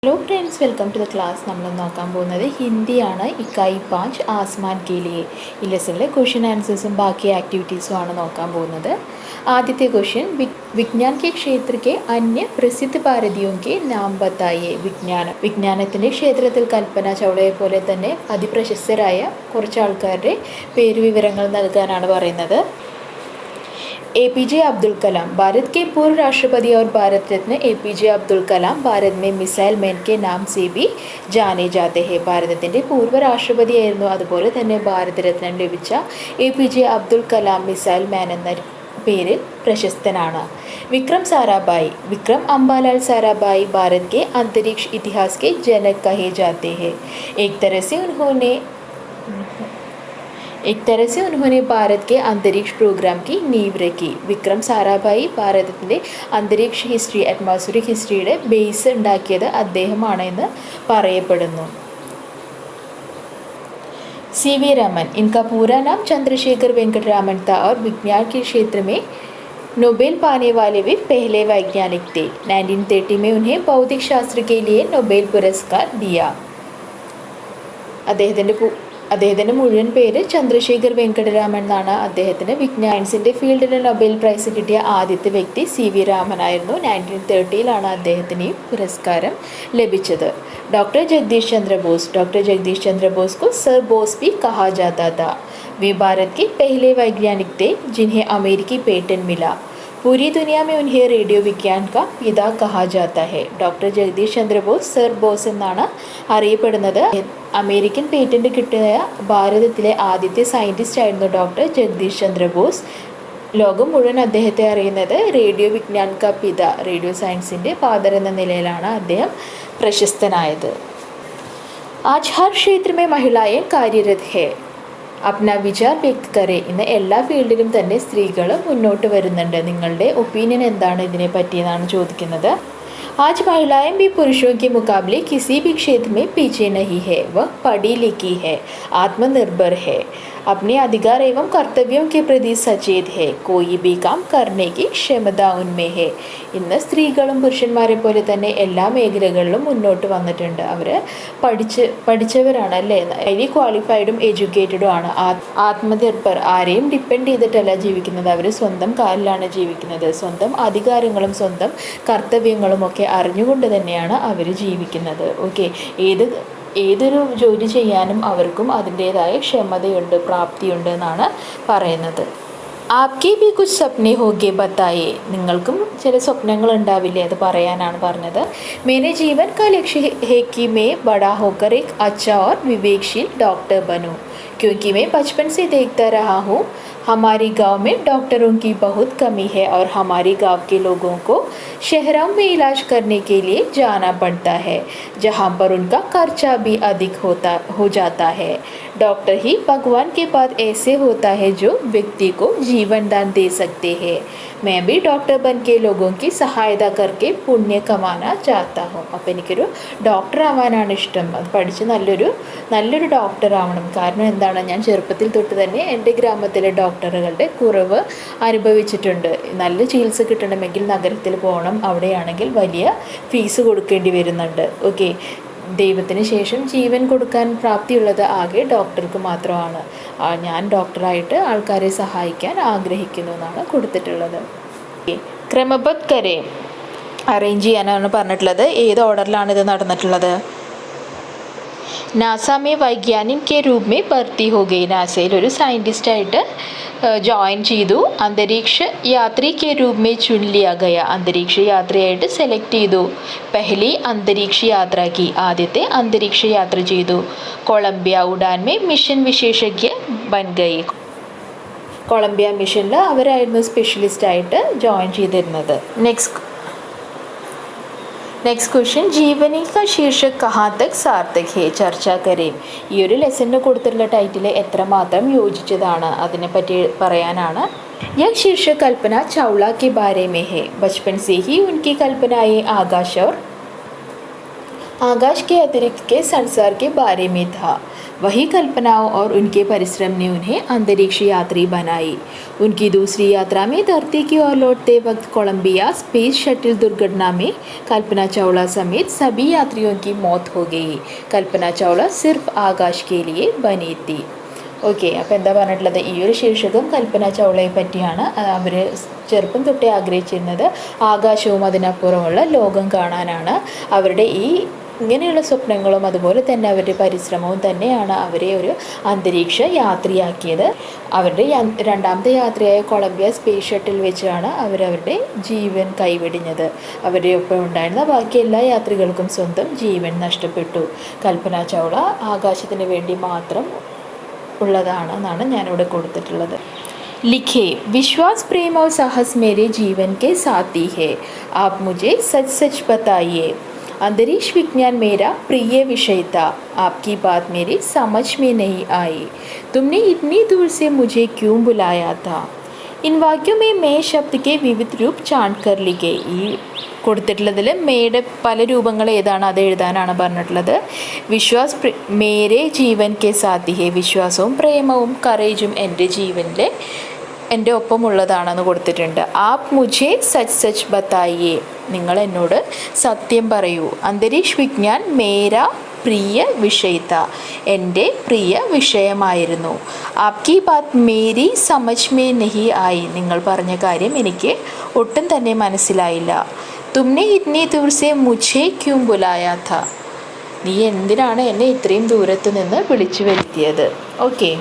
Hello friends, welcome to the class. നമ്മൾ നോക്കാൻ പോകുന്നത് ഹിന്ദിയാണ്. ഇക്കായി 5 ആസ്മാൻ കെ ലിയെ. ഈ ലെസണിലെ ക്വസ്റ്റ്യൻ ആൻസേഴ്സും ബാക്കി ആക്ടിവിറ്റീസും ആണ് നോക്കാൻ പോകുന്നത്. ആദ്യത്തെ ക്വസ്റ്റ്യൻ, വിജ്ഞാൻ കെ ക്ഷേത്ര കെ അന്യ പ്രസിദ്ധ ഭാരതീയോ കെ നാം ബതായേ. വിജ്ഞാനത്തിൻ്റെ ക്ഷേത്രത്തിൽ കൽപ്പന ചൗളയെ പോലെ തന്നെ അതിപ്രശസ്തരായ കുറച്ച് ആൾക്കാരുടെ പേരുവിവരങ്ങൾ നൽകാനാണ് പറയുന്നത്. APJ अब्दुल कलाम. भारत के पूर्व राष्ट्रपति और भारत रत्न APJ अब्दुल कलाम भारत में मिसाइल मैन के नाम से भी जाने जाते हैं. ഭാരതത്തിൻ്റെ പൂർവ്വ രാഷ്ട്രപതിയായിരുന്നു, അതുപോലെ തന്നെ ഭാരതരത്നം ലഭിച്ച APJ അബ്ദുൽ കലാം മിസൈൽ മാൻ എന്ന പേരിൽ പ്രശസ്തനാണ്. വിക്രം സാരാഭായി. വിക്രം അംബാലാൽ സാരാഭായി भारत के अंतरिक्ष इतिहास के जनक कहे जाते हैं. एक तरह से उन्होंने भारत के अंतरिक्ष प्रोग्राम की नींव रखी. വിക്രം സാരാഭായി ഭാരതത്തിൻ്റെ അന്തരീക്ഷ ഹിസ്റ്ററി, അറ്റ്മോസ്ഫിയറിക് ഹിസ്റ്ററിയുടെ ബേസ് ഉണ്ടാക്കിയത് അദ്ദേഹമാണ് എന്ന് പറയപ്പെടുന്നു. CV रमन. इनका पूरा नाम चंद्रशेखर वेंकट रामन था और विज्ञान के क्षेत्र में नोबेल पाने वाले वे पहले वैज्ञानिक थे. 1930 में उन्हें भौतिक शास्त्र के लिए नोबेल पुरस्कार दिया. അദ്ദേഹത്തിൻ്റെ മുഴുവൻ പേര് ചന്ദ്രശേഖർ വെങ്കടരാമൻ എന്നാണ്. അദ്ദേഹത്തിന് വിജ്ഞാനത്തിൻ്റെ ഫീൽഡിൽ നൊബേൽ പ്രൈസ് കിട്ടിയ ആദ്യത്തെ വ്യക്തി CV രാമൻ ആയിരുന്നു. 1930 അദ്ദേഹത്തിന് ഈ പുരസ്കാരം ലഭിച്ചത്. ഡോക്ടർ ജഗദീഷ് ചന്ദ്ര ബോസ്. डॉक्टर जगदीश चंद्र बोस को सर बोस भी कहा जाता था. वे भारत के पहले वैज्ञानिक थे जिन्हें अमेरिकी पेटेंट मिला. पूरी दुनिया में उन्हें रेडियो विज्ञान का पिता कहा जाता है. ഡോക്ടർ ജഗദീഷ് ചന്ദ്ര ബോസ് സർ ബോസ് എന്നാണ് അറിയപ്പെടുന്നത്. അമേരിക്കൻ പേറ്റന്റ് കിട്ടിയ ഭാരതത്തിലെ ആദ്യത്തെ സയൻറ്റിസ്റ്റ് ആയിരുന്നു ഡോക്ടർ ജഗദീഷ് ചന്ദ്ര ബോസ്. ലോകം മുഴുവൻ അദ്ദേഹത്തെ അറിയുന്നത് റേഡിയോ വിജ്ഞാൻ കാ പിത, റേഡിയോ സയൻസിൻ്റെ ഫാദർ എന്ന നിലയിലാണ് അദ്ദേഹം പ്രശസ്തനായത്. ആജ് ഹർ ക്ഷേത്ര में महिलाएं कार्यरत है. അപ്ന വിചാർ വ്യക്ത് കരെ. ഇന്ന് എല്ലാ ഫീൽഡിലും തന്നെ സ്ത്രീകൾ മുന്നോട്ട് വരുന്നുണ്ട്. നിങ്ങളുടെ ഒപ്പീനിയൻ എന്താണ് ഇതിനെ പറ്റിയെന്നാണ് ചോദിക്കുന്നത്. आज महिलाएं भी पुरुषों के मुकाबले किसी भी क्षेत्र में पीछे नहीं है. वह पढ़ी लिखी है, आत्मनिर्भर है, अपने अधिकार एवं कर्तव्यों के प्रति सचेत है, कोई भी काम करने की क्षमता उनमें है. ഇന്ന് സ്ത്രീകളും പുരുഷന്മാരെ പോലെ തന്നെ എല്ലാ മേഖലകളിലും മുന്നോട്ട് വന്നിട്ടുണ്ട്. അവർ പഠിച്ചവരാണ് അല്ലേ, ഹൈലി ക്വാളിഫൈഡും എഡ്യൂക്കേറ്റഡും ആണ്. ആത്മനിർഭർ, ആരെയും ഡിപ്പെൻഡ് ചെയ്തിട്ടല്ല ജീവിക്കുന്നത്. അവർ സ്വന്തം കാലിലാണ് ജീവിക്കുന്നത്. സ്വന്തം അധികാരങ്ങളും സ്വന്തം കർത്തവ്യങ്ങളും ഒക്കെ അറിഞ്ഞുകൊണ്ട് തന്നെയാണ് അവർ ജീവിക്കുന്നത്. ഓക്കെ, ഏതൊരു ജോലി ചെയ്യാനും അവർക്കും അതിൻ്റേതായ ക്ഷമതയുണ്ട്, പ്രാപ്തിയുണ്ട് എന്നാണ് പറയുന്നത്. ആപ്കി ബി കുച്ച് സപ്നെ ഹോഗെ ബത്തായേ. നിങ്ങൾക്കും ചില സ്വപ്നങ്ങൾ ഉണ്ടാവില്ലേ, അത് പറയാനാണ് പറഞ്ഞത്. മേരെ ജീവൻ കാ ലക്ഷ്യ ഹേ കി മേ ബഡാ ഹോക്കർ एक अच्छा और विवेकशील डॉक्टर बनूं, क्योंकि मैं बचपन से देखता रहा हूँ हमारे गांव में डॉक्टरों की बहुत कमी है और हमारे गांव के लोगों को शहरों में इलाज करने के लिए जाना पड़ता है, जहां पर उनका खर्चा भी अधिक हो जाता है. डॉक्टर ही भगवान के बाद ऐसे होता है जो व्यक्ति को जीवन दान दे सकते हैं. मैं भी डॉक्टर बन के लोगों की सहायता करके पुण्य कमाना चाहता हूँ. അപ്പോൾ എനിക്കൊരു ഡോക്ടർ ആവാനാണ് ഇഷ്ടം. അത് പഠിച്ച് നല്ലൊരു ഡോക്ടർ ആവണം. കാരണം എന്താണ്, ഞാൻ ചെറുപ്പത്തിൽ തൊട്ട് തന്നെ എൻ്റെ ഗ്രാമത്തിലെ ഡോക്ടറുകളുടെ കുറവ് അനുഭവിച്ചിട്ടുണ്ട്. നല്ല ചികിത്സ കിട്ടണമെങ്കിൽ നഗരത്തിൽ പോകണം. അവിടെയാണെങ്കിൽ വലിയ ഫീസ് കൊടുക്കേണ്ടി വരുന്നുണ്ട്. ഓക്കെ, ദൈവത്തിന് ശേഷം ജീവൻ കൊടുക്കാൻ പ്രാപ്തിയുള്ളത് ആകെ ഡോക്ടർക്ക് മാത്രമാണ്. ഞാൻ ഡോക്ടറായിട്ട് ആൾക്കാരെ സഹായിക്കാൻ ആഗ്രഹിക്കുന്നു എന്നാണ് കൊടുത്തിട്ടുള്ളത്. ക്രമബദ്ധ കരെ അറേഞ്ച് ചെയ്യാനാണ് പറഞ്ഞിട്ടുള്ളത്. ഏത് ഓർഡറിലാണ് ഇത് നടന്നിട്ടുള്ളത്? നാസ മേ വൈജ്ഞാനിക് കെ രൂപ മേ ഭർത്തി ഹോ ഗയി. നാസയിൽ ഒരു സയൻറ്റിസ്റ്റായിട്ട് ജോയിൻ ചെയ്തു. അന്തരീക്ഷ യാത്രി കെ രൂപ മേ ചുൻ ലിയ ഗയ. അന്തരീക്ഷ യാത്രയായിട്ട് സെലക്ട് ചെയ്തു. പെഹ്ലി അന്തരീക്ഷ യാത്ര കി. ആദ്യത്തെ അന്തരീക്ഷ യാത്ര ചെയ്തു. Colombia Udan may mission വിശേഷജ്ഞ ബൻ ഗയി. Colombia മിഷനിൽ അവരായിരുന്നു സ്പെഷ്യലിസ്റ്റായിട്ട് ജോയിൻ ചെയ്തിരുന്നത്. നെക്സ്റ്റ് ക്വസ്റ്റ്യൻ, ജീവനി കാ ശീർഷക് കഹാ തക് സാർത്ഥക് ഹേ. ചർച്ച കരേം. ഈ ഒരു ലെസണിന് കൊടുത്തിട്ടുള്ള ടൈറ്റിൽ എത്രമാത്രം യോജിച്ചതാണ് അതിനെപ്പറ്റി പറയാനാണ്. यह शीर्षक कल्पना चावला के बारे में है. बचपन से ही उनकी कल्पनाएं आकाश और आकाश के अतिरिक्त के संसार के बारे में था। वही कल्पनाओं और उनके परिश्रम ने उन्हें अंतरिक्ष यात्री बनाई। उनकी दूसरी यात्रा में धरती की ओर लौटते वक्त कोलंबिया स्पेस शटल दुर्घटना में कल्पना चावला समेत सभी यात्रियों की मौत हो गई। कल्पना चावला सिर्फ आकाश के लिए बनी थी. ഓക്കെ, അപ്പോൾ എന്താ പറഞ്ഞിട്ടുള്ളത്, ഈ ഒരു ശീർഷകം കൽപ്പന ചൗളയെ പറ്റിയാണ്. അവർ ചെറുപ്പം തൊട്ടേ ആഗ്രഹിച്ചിരുന്നത് ആകാശവും അതിനപ്പുറമുള്ള ലോകം കാണാനാണ്. അവരുടെ ഇങ്ങനെയുള്ള സ്വപ്നങ്ങളും അതുപോലെ തന്നെ അവരുടെ പരിശ്രമവും തന്നെയാണ് അവരെ ഒരു അന്തരീക്ഷ യാത്രയാക്കിയത്. അവരുടെ രണ്ടാമത്തെ യാത്രയായ കൊളംബിയ സ്പേസ് ഷട്ടിൽ വെച്ചാണ് അവരവരുടെ ജീവൻ കൈവെടിഞ്ഞത്. അവരുടെ ഒപ്പം ഉണ്ടായിരുന്ന ബാക്കി എല്ലാ യാത്രികൾക്കും സ്വന്തം ജീവൻ നഷ്ടപ്പെട്ടു. കൽപ്പന ചൗള ആകാശത്തിന് വേണ്ടി മാത്രം ഉള്ളതാണെന്നാണ് ഞാനിവിടെ കൊടുത്തിട്ടുള്ളത്. लिखे, विश्वास प्रेम और साहस मेरे जीवन के साथी है. आप मुझे सच सच बताइए. अंतरिक्ष विज्ञान मेरा प्रिय विषय था. आपकी बात मेरी समझ में नहीं आई. तुमने इतनी दूर से मुझे क्यों बुलाया था. इन वाक्यों में मैं शब्द के विविध रूप छांट कर लिखे. ഈ കൊടുത്തിട്ടുള്ളതിൽ മേയുടെ പല രൂപങ്ങൾ ഏതാണ് അത് എഴുതാനാണ് പറഞ്ഞിട്ടുള്ളത്. വിശ്വാസ് മേരെ ജീവൻ കെ സാത്തി ഹേ, വിശ്വാസവും പ്രേമവും കറേജും എൻ്റെ ജീവനിലെ എൻ്റെ ഒപ്പമുള്ളതാണെന്ന് കൊടുത്തിട്ടുണ്ട്. ആപ് മുझे സച്ച് സച്ച് ബതായിയേ, നിങ്ങൾ എന്നോട് സത്യം പറയൂ. അന്തരീക്ഷ വിജ്ഞാൻ മേരാ പ്രിയ വിഷയത, എൻ്റെ പ്രിയ വിഷയമായിരുന്നു. ആപ്കി ബാത് മേരി സമജ് മേ നഹി ആയി, നിങ്ങൾ പറഞ്ഞ കാര്യം എനിക്ക് ഒട്ടും തന്നെ മനസ്സിലായില്ല. തുമ്നെ ഇത്നി ദൂർ സെ മുझे ക്യൂ ബുലായാ ഥാ, നീ എന്തിനാണ് എന്നെ ഇത്രയും ദൂരത്ത് നിന്ന് വിളിച്ചു വരുത്തിയത്. ഓക്കെ.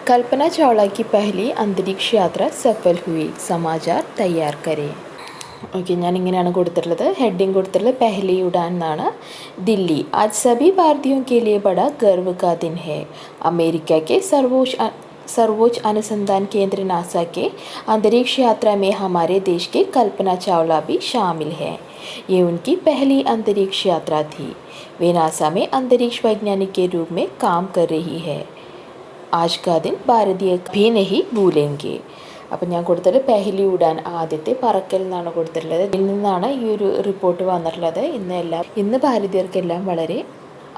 കൽപ്പന ചൗള की पहली अंतरिक्ष यात्रा सफल हुई. समाचार तैयार करें. ഓക്കെ, ഞാനിങ്ങനെയാണ് കൊടുത്തിട്ടുള്ളത്. ഹെഡിങ് കൊടുത്തിട്ടുള്ളത് പെഹ്ലി ഉഡാൻ എന്നാണ്. दिल्ली, आज सभी भारतीयों के लिए बड़ा गर्व का दिन है. अमेरिका के सर्वोच्च अनुसंधान केंद्र नासा के अंतरिक्ष यात्रा में हमारे देश के कल्पना चावला भी शामिल है. ये उनकी पहली अंतरिक्ष यात्रा थी. वे नासा में अंतरिक्ष वैज्ञानिक के रूप में काम कर रही है. आज का दिन ഭാരതീയ भी नहीं भूलेंगे. അപ്പം ഞാൻ കൊടുത്തിട്ട് പെഹ്ലി ഉഡാൻ, ആദ്യത്തെ പറക്കൽ എന്നാണ് കൊടുത്തിട്ടുള്ളത്. ഇതിൽ നിന്നാണ് ഈ ഒരു റിപ്പോർട്ട് വന്നിട്ടുള്ളത്. ഇന്ന് ഭാരതീയർക്കെല്ലാം വളരെ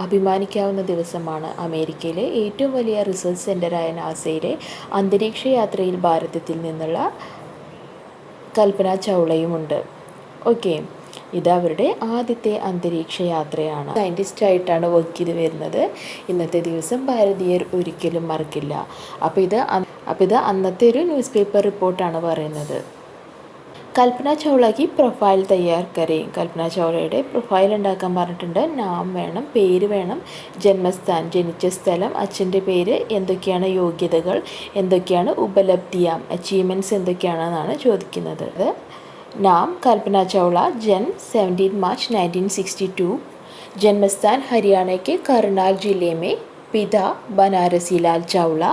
അഭിമാനിക്കാവുന്ന ദിവസമാണ്. അമേരിക്കയിലെ ഏറ്റവും വലിയ റിസർച്ച് സെൻ്ററായ നാസയിലെ അന്തരീക്ഷ യാത്രയിൽ ഭാരതത്തിൽ നിന്നുള്ള കൽപ്പന ചൗളയുമുണ്ട്. ഓക്കെ, ഇത് അവരുടെ ആദ്യത്തെ അന്തരീക്ഷ യാത്രയാണ്. സയൻറ്റിസ്റ്റായിട്ടാണ് വർക്ക് ചെയ്ത് വരുന്നത്. ഇന്നത്തെ ദിവസം ഭാരതീയർ ഒരിക്കലും മറക്കില്ല. അപ്പോൾ ഇത് അന്നത്തെ ഒരു ന്യൂസ് പേപ്പർ റിപ്പോർട്ടാണ് പറയുന്നത്. കൽപ്പന ചൗളക്ക് പ്രൊഫൈൽ തയ്യാർ കരയും. കൽപ്പന ചൗളയുടെ പ്രൊഫൈൽ ഉണ്ടാക്കാൻ പറഞ്ഞിട്ടുണ്ട്. നാം വേണം, പേര് വേണം, ജന്മസ്ഥാൻ ജനിച്ച സ്ഥലം, അച്ഛൻ്റെ പേര്, എന്തൊക്കെയാണ് യോഗ്യതകൾ, എന്തൊക്കെയാണ് ഉപലബ്ധിയാം അച്ചീവ്മെൻറ്റ്സ് എന്തൊക്കെയാണെന്നാണ് ചോദിക്കുന്നത്. नाम कल्पना चावला, जन्म 17 मार्च 1962, जन्मस्थान हरियाणा के करनाल जिले में, पिता बनारसी लाल चावला.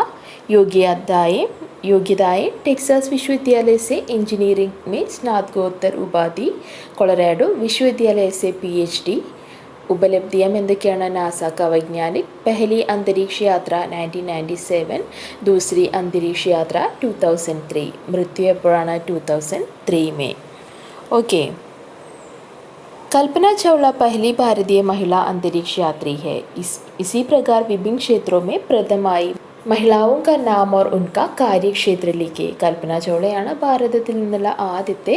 योग्यताएं टेक्सास विश्वविद्यालय से इंजीनियरिंग में स्नातकोत्तर उपाधि, कोलोराडो विश्वविद्यालय से PhD. उपलब्धियां എന്തൊക്കെയാണ്, नासा का वैज्ञानिक, पहली अंतरिक्ष यात्रा 1997, दूसरी अंतरिक्ष यात्रा 2003. मृत्यु എപ്പോഴാണ്, 2003 में. ओके. कल्पना चावला पहली भारतीय महिला अंतरिक्ष यात्री है. इसी प्रकार विभिन्न क्षेत्रों में प्रथम महिलाओं का नाम और उनका कार्यक्षेत्र लिखे. കൽപ്പന ചൗളയാണ് ഭാരതത്തിൽ നിന്നുള്ള ആദ്യത്തെ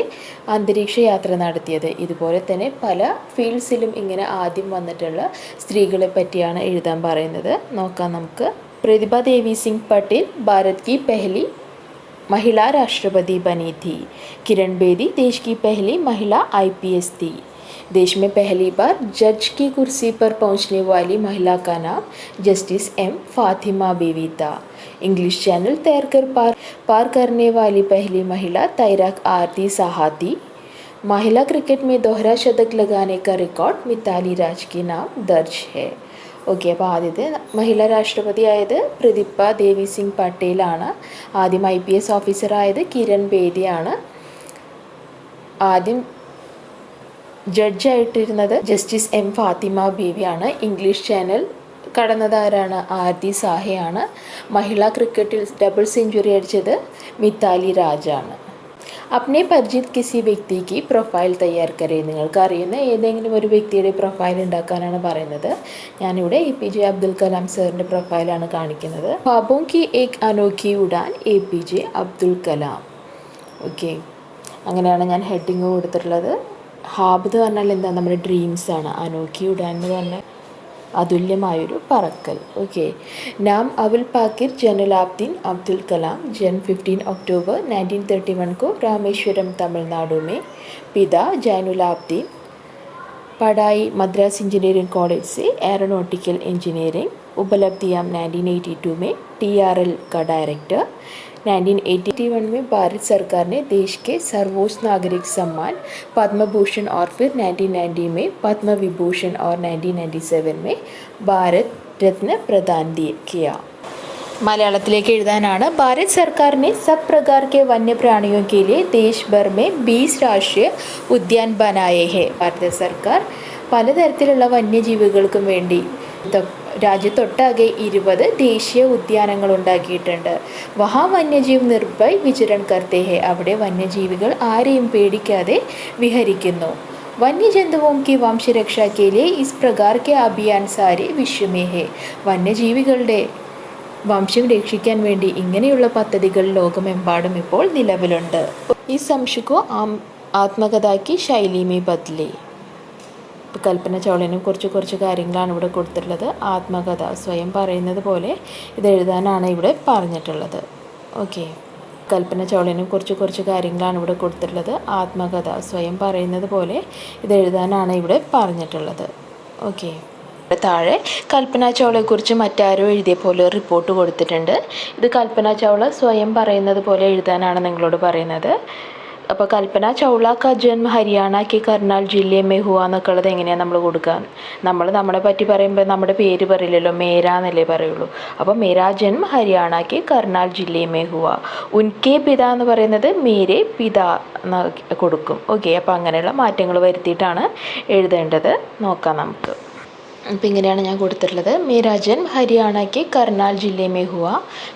അന്തരീക്ഷ യാത്ര നടത്തിയത്. ഇതുപോലെ തന്നെ പല ഫീൽഡ്സിലും ഇങ്ങനെ ആദ്യം വന്നിട്ടുള്ള സ്ത്രീകളെ പറ്റിയാണ് എഴുതാൻ പറയുന്നത്. നോക്കാം നമുക്ക്. പ്രതിഭ ദേവി സിംഗ് പട്ടേൽ भारत की पहली महिला राष्ट्रपति बनी थी. किरण बेदी देश की पहली महिला IPS थी. देश में पहली बार जज की कुर्सी पर पहुंचने वाली महिला का नाम जस्टिस M फातिमा बीवी था. इंग्लिश चैनल तैरकर पार करने वाली पहली महिला तैराक आरती साहा थी. महिला क्रिकेट में दोहरा शतक लगाने का रिकॉर्ड मिताली राज के नाम दर्ज है. ഓക്കെ, അപ്പോൾ ആദ്യത്തെ മഹിളാ രാഷ്ട്രപതി ആയത് പ്രതിഭ ദേവി സിംഗ് പട്ടേലാണ്. ആദ്യം IPS ഓഫീസറായത് കിരൺ ബേദിയാണ്. ആദ്യം ജഡ്ജായിട്ടിരുന്നത് ജസ്റ്റിസ് M ഫാത്തിമ ബീവിയാണ്. ഇംഗ്ലീഷ് ചാനൽ കടന്നതാരാണ്, ആരതി സാഹയാണ്. മഹിളാ ക്രിക്കറ്റിൽ ഡബിൾ സെഞ്ചുറി അടിച്ചത് മിതാലി രാജാണ്. अपने പരിചിത് किसी വ്യക്തി की പ്രൊഫൈൽ തയ്യാർ करें. നിങ്ങൾക്ക് അറിയുന്ന ഏതെങ്കിലും ഒരു വ്യക്തിയുടെ പ്രൊഫൈൽ ഉണ്ടാക്കാനാണ് പറയുന്നത്. ഞാനിവിടെ APJ അബ്ദുൽ കലാം സാറിൻ്റെ പ്രൊഫൈലാണ് കാണിക്കുന്നത്. ख्वाबों की एक अनोखी उड़ान APJ അബ്ദുൽ കലാം. ഓക്കെ, അങ്ങനെയാണ് ഞാൻ ഹെഡിങ് കൊടുത്തിട്ടുള്ളത്. ഹാബ് എന്ന് പറഞ്ഞാൽ എന്താ, നമ്മുടെ ഡ്രീംസാണ്. അനോഖി ഉഡാൻ എന്ന് പറഞ്ഞാൽ അതുല്യമായൊരു പറക്കൽ. ഓക്കെ, नाम अबुल पाकिर जैनुलाब्दीन अब्दुल कलाम, जन्म 15 अक्टूबर 1931 को रामेश्वरम तमिलनाडु में. पिता जैनुलाब्दीन. पढ़ाई मद्रास इंजीनियरिंग कॉलेज से एरोनॉटिकल इंजीनियरिंग. उपलब्धियाँ 1982 में TRL का डायरेक्टर. 1981 में भारत सरकार ने देश के सर्वोच्च नागरिक सम्मान पद्म भूषण और फिर 1990 में पद्म विभूषण और 1997 में भारत रत्न प्रदान किया. മലയാളത്തിലേക്ക് എഴുതാനാണ്. ഭാരത് സർക്കാർ ने सब प्रकार के वन्य प्राणियों के लिए देश भर में 20 राष्ट्रीय उद्यान बनाए हैं. ഭാരത സർക്കാർ പലതരത്തിലുള്ള വന്യജീവികൾക്കും വേണ്ടി രാജ്യത്തൊട്ടാകെ 20 ദേശീയ ഉദ്യാനങ്ങൾ ഉണ്ടാക്കിയിട്ടുണ്ട്. വഹാ വന്യജീവ് നിർഭയ് വിചരൺ കർത്തേ ഹെ. അവിടെ വന്യജീവികൾ ആരെയും പേടിക്കാതെ വിഹരിക്കുന്നു. വന്യജന്തുവും की വംശരക്ഷാ के लिए इस प्रकार के अभियान सारे विश्व में है. വന്യജീവികളുടെ വംശം രക്ഷിക്കാൻ വേണ്ടി ഇങ്ങനെയുള്ള പദ്ധതികൾ ലോകമെമ്പാടും ഇപ്പോൾ നിലവിലുണ്ട്. ഈ സംശുക്കോ ആത്മകഥാക്കി ശൈലിമേ ബദലേ. ഇപ്പോൾ കൽപ്പന ചൗളനെ കുറച്ച് കാര്യങ്ങളാണ് ഇവിടെ കൊടുത്തിട്ടുള്ളത്. ആത്മകഥ, സ്വയം പറയുന്നത് പോലെ ഇത് എഴുതാനാണ് ഇവിടെ പറഞ്ഞിട്ടുള്ളത്. ഓക്കെ, കൽപ്പന ചൗളനെ കുറച്ച് കാര്യങ്ങളാണ് ഇവിടെ കൊടുത്തിട്ടുള്ളത്. ആത്മകഥ, സ്വയം പറയുന്നത് പോലെ ഇത് എഴുതാനാണ് ഇവിടെ പറഞ്ഞിട്ടുള്ളത്. ഓക്കെ, താഴെ കൽപ്പന ചൗളയെക്കുറിച്ച് മറ്റാരോ എഴുതിയ പോലെ റിപ്പോർട്ട് കൊടുത്തിട്ടുണ്ട്. ഇത് കൽപ്പന ചൗള സ്വയം പറയുന്നത് പോലെ എഴുതാനാണ് നിങ്ങളോട് പറയുന്നത്. അപ്പോൾ കൽപ്പന ചൗള കാ ജന്മ ഹരിയാന കെ കർണാൽ ജില്ലേ മേ ഹുവ എന്നൊക്കെ ഉള്ളത് എങ്ങനെയാണ് നമ്മൾ കൊടുക്കുക? നമ്മളെ പറ്റി പറയുമ്പോൾ നമ്മുടെ പേര് പറയില്ലല്ലോ, മേരാ എന്നല്ലേ പറയുള്ളൂ. അപ്പോൾ മേരാ ജന്മ ഹരിയാന കെ കർണാൽ ജില്ലേ മേ ഹുവ. ഉൻകെ പിത എന്ന് പറയുന്നത് മേരെ പിത എന്ന് കൊടുക്കും. ഓക്കെ, അപ്പോൾ അങ്ങനെയുള്ള മാറ്റങ്ങൾ വരുത്തിയിട്ടാണ് എഴുതേണ്ടത്. നോക്കാം നമുക്ക്. അപ്പം ഇങ്ങനെയാണ് ഞാൻ കൊടുത്തിട്ടുള്ളത്. മേരാ ജന്മ ഹരിയാന के करनाल जिले में हुआ.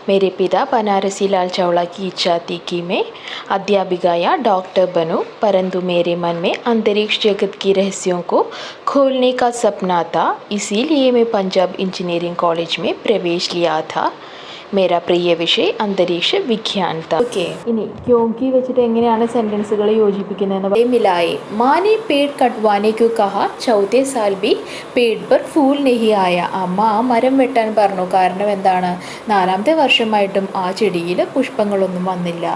मेरे पिता बनारसी लाल चावला की इच्छा थी कि मैं अध्यापिका या डॉक्टर बनूं, परंतु मेरे मन में अंतरिक्ष जगत की रहस्यों को खोलने का सपना था. इसीलिए मैं पंजाब इंजीनियरिंग कॉलेज में प्रवेश लिया था. मेरा प्रिय विषय अंतरिक्ष विज्ञान था. ओके, ഇനി ക്യോंकി വെച്ചിട്ട് എങ്ങനെയാണ് സെന്റൻസുകൾ യോജിപ്പിക്കുന്നത്? मिलाए. माँ ने पेड़ कटवाने को कहा, चौथे साल भी पेड़ पर फूल नहीं आया. അമ്മ മരം വെട്ടാൻ പറഞ്ഞു. കാരണം എന്താണ്? 4ാമത്തെ വർഷമായിട്ടും ആ ചെടിയിൽ പുഷ്പങ്ങളൊന്നും വന്നില്ല.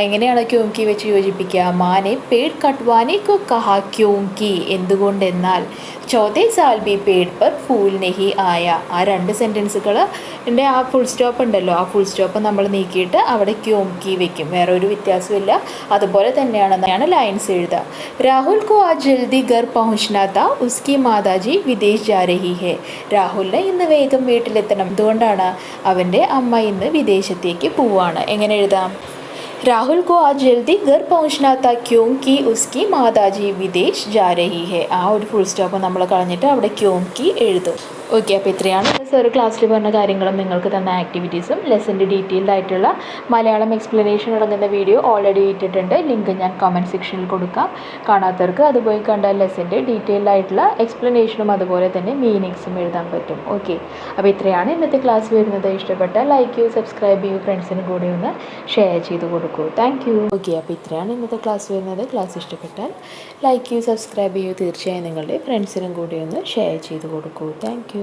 എങ്ങനെയാണ് ക്യോंकി വെച്ച് യോജിപ്പിക്കുക? മാനെ പേട് കട്ട്വാനെ കോ കഹാ ക്യോंकि, എന്തുകൊണ്ടെന്നാൽ ചൗथे साल भी पेड़ पर फूल नहीं आया. ആ രണ്ട് സെൻറ്റൻസുകളുടെ ആ ഫുൾ സ്റ്റോപ്പ് ഉണ്ടല്ലോ, ആ ഫുൾ സ്റ്റോപ്പ് നമ്മൾ നീക്കിയിട്ട് അവിടെ ക്യോंकि വെക്കും. വേറെ ഒരു വ്യത്യാസമില്ല. അതുപോലെ തന്നെയാണ് ലൈൻസ് എഴുതുക. രാഹുൽ को आज जल्दी घर पहुंचना था, उसकी माताजी विदेश जा रही है. രാഹുലിന് ഇന്ന് വേഗം വീട്ടിലെത്തണം. എന്തുകൊണ്ടാണ്? അവൻ്റെ അമ്മ ഇന്ന് വിദേശത്തേക്ക് പോവാണ്. എങ്ങനെ എഴുതാം? രാഹുൽ को आज जल्दी घर पहुंचना था क्योंकि उसकी माताजी विदेश जा रही है. ആ ഒരു ഫുൾ സ്റ്റോപ്പ് നമ്മൾ കളഞ്ഞിട്ട് അവിടെ क्योंकि എഴുതും. ഓക്കെ, അപ്പോൾ ഇത്രയാണ് സർ ക്ലാസ്സിൽ പറഞ്ഞ കാര്യങ്ങളും നിങ്ങൾക്ക് തന്ന ആക്ടിവിറ്റീസും ലെസൻ്റെ ഡീറ്റെയിൽഡ് ആയിട്ടുള്ള മലയാളം എക്സ്പ്ലനേഷൻ അടങ്ങുന്ന വീഡിയോ ഓൾറെഡി ഇട്ടിട്ടുണ്ട്. ലിങ്ക് ഞാൻ കമൻറ്റ് സെക്ഷനിൽ കൊടുക്കാം. കാണാത്തവർക്ക് അതുപോയി കണ്ടാൽ ലെസൻ്റെ ഡീറ്റെയിൽഡ് ആയിട്ടുള്ള എക്സ്പ്ലനേഷനും അതുപോലെ തന്നെ മീനിങ്സും എഴുതാൻ പറ്റും. ഓക്കെ, അപ്പോൾ ഇത്രയാണ് ഇന്നത്തെ ക്ലാസ് വരുന്നത്. ഇഷ്ടപ്പെട്ടാൽ ലൈക്ക് ചെയ്യൂ, സബ്സ്ക്രൈബ് ചെയ്യൂ, ഫ്രണ്ട്സിന് കൂടി ഒന്ന് ഷെയർ ചെയ്ത് കൊടുക്കൂ. Thank you. ഓക്കെ, അപ്പോൾ ഇത്രയാണ് ഇന്നത്തെ ക്ലാസ് വരുന്നത്. ക്ലാസ് ഇഷ്ടപ്പെട്ടാൽ ലൈക്ക് ചെയ്യൂ, സബ്സ്ക്രൈബ് ചെയ്യൂ, തീർച്ചയായും നിങ്ങളുടെ ഫ്രണ്ട്സിനും കൂടി ഒന്ന് ഷെയർ ചെയ്ത് കൊടുക്കൂ. Thank you.